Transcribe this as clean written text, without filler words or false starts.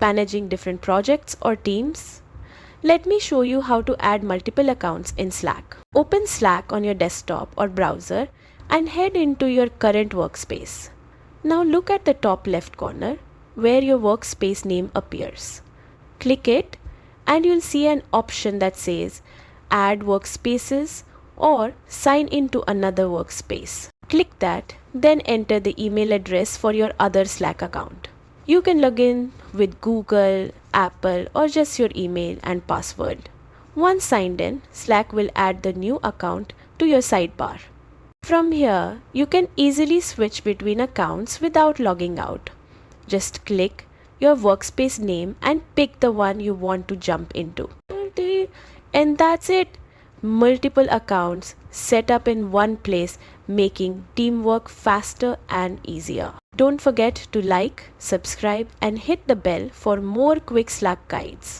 Managing different projects or teams? Let me show you how to add multiple accounts in Slack. Open Slack on your desktop or browser and head into your current workspace. Now look at the top left corner where your workspace name appears. Click it and you'll see an option that says Add Workspaces or Sign into another workspace. Click that, then enter the email address for your other Slack account. You can log in with Google, Apple, or just your email and password. Once signed in, Slack will add the new account to your sidebar. From here, you can easily switch between accounts without logging out. Just click your workspace name and pick the one you want to jump into. And that's it. Multiple accounts set up in one place, making teamwork faster and easier. Don't forget to like, subscribe, and hit the bell for more quick Slack guides.